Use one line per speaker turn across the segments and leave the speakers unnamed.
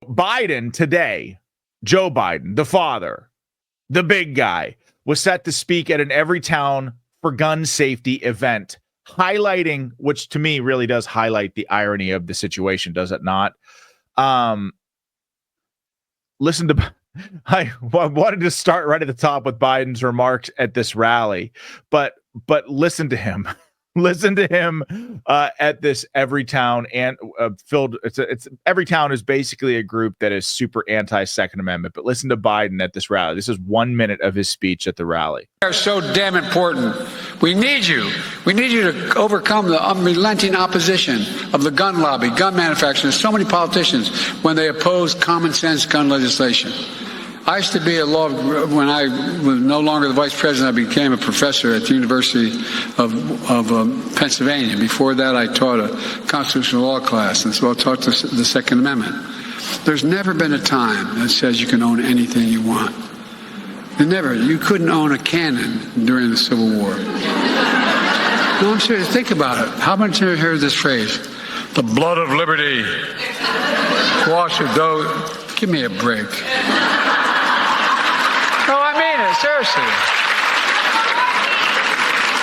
Biden today, Joe Biden, the father, the big guy, was set to speak at an Everytown for gun safety event, highlighting, which to me really does highlight the irony of the situation, does it not? Listen to, I wanted to start right at the top with Biden's remarks at this rally, but listen to him. Listen to him at this Everytown and filled. It's Everytown is basically a group that is super anti-Second Amendment. But listen to Biden at this rally. This is 1 minute of his speech at the rally.
Are so damn important. We need you. We need you to overcome the unrelenting opposition of the gun lobby, gun manufacturers, so many politicians when they oppose common sense gun legislation. I used to be a law, when I was no longer the vice president, I became a professor at the University of Pennsylvania. Before that, I taught a constitutional law class, and so I taught the Second Amendment. There's never been a time that says you can own anything you want. Never. You couldn't own a cannon during the Civil War. No, I'm serious. Think about it. How many times have you heard this phrase? The blood of liberty. Wash your dough. Give me a break. No, I mean it, seriously.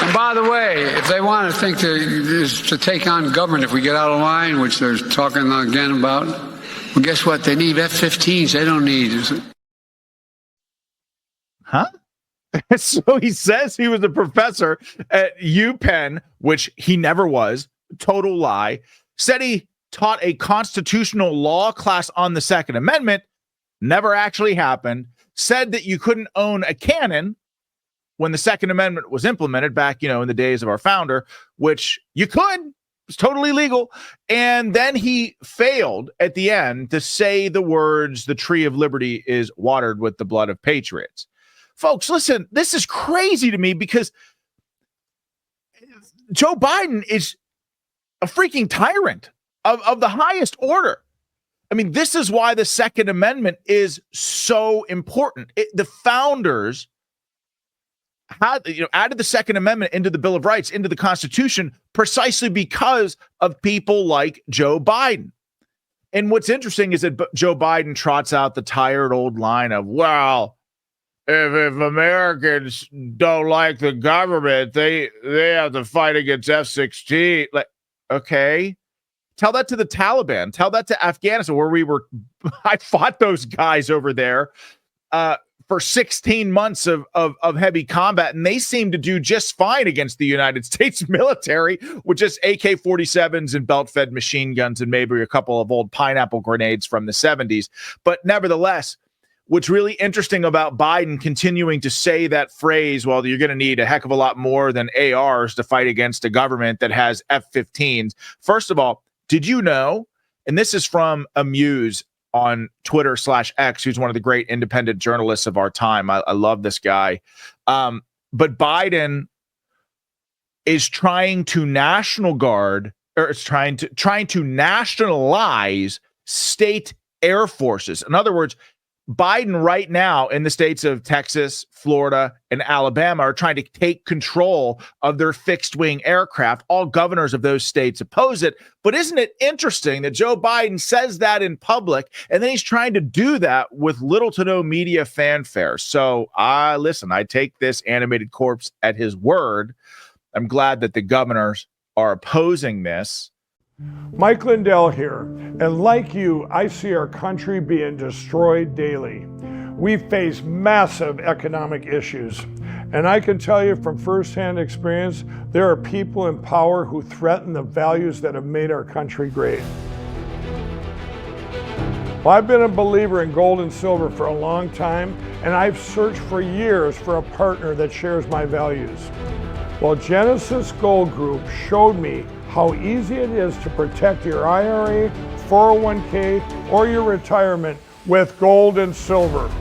And by the way, if they want to think to take on government if we get out of line, which they're talking again about, well, guess what? They need F-15s. They don't need...
Huh? So he says he was a professor at UPenn, which he never was. Total lie. Said he taught a constitutional law class on the Second Amendment. Never actually happened. Said that you couldn't own a cannon when the Second Amendment was implemented back, in the days of our founder, which you could. It was totally legal. And then he failed at the end to say the words, the tree of liberty is watered with the blood of patriots. Folks, listen, this is crazy to me because Joe Biden is a freaking tyrant of the highest order. I mean, this is why the Second Amendment is so important. The founders had, added the Second Amendment into the Bill of Rights, into the Constitution, precisely because of people like Joe Biden. And what's interesting is that Joe Biden trots out the tired old line of, well, if Americans don't like the government, they have to fight against F-16. Like, okay. Tell that to the Taliban. Tell that to Afghanistan, where I fought those guys over there for 16 months of heavy combat, and they seem to do just fine against the United States military with just AK-47s and belt-fed machine guns and maybe a couple of old pineapple grenades from the 70s. But nevertheless, what's really interesting about Biden continuing to say that phrase, well, you're going to need a heck of a lot more than ARs to fight against a government that has F-15s. First of all, did you know, and this is from Amuse on Twitter/X, who's one of the great independent journalists of our time. I love this guy. But Biden is trying to trying to nationalize state air forces. In other words, Biden right now in the states of Texas, Florida, and Alabama are trying to take control of their fixed wing aircraft. All governors of those states oppose it. But isn't it interesting that Joe Biden says that in public, and then he's trying to do that with little to no media fanfare? So listen, I take this animated corpse at his word. I'm glad that the governors are opposing this.
Mike Lindell here, and like you, I see our country being destroyed daily. We face massive economic issues, and I can tell you from firsthand experience, there are people in power who threaten the values that have made our country great. Well, I've been a believer in gold and silver for a long time, and I've searched for years for a partner that shares my values. Well, Genesis Gold Group showed me how easy it is to protect your IRA, 401k, or your retirement with gold and silver.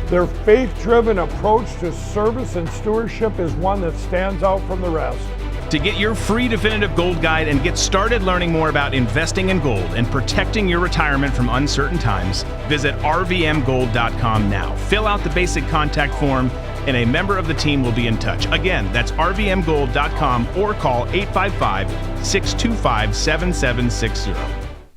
Their faith-driven approach to service and stewardship is one that stands out from the rest.
To get your free definitive gold guide and get started learning more about investing in gold and protecting your retirement from uncertain times, visit rvmgold.com now. Fill out the basic contact form and a member of the team will be in touch. Again, that's rvmgold.com or call 855-625-7760.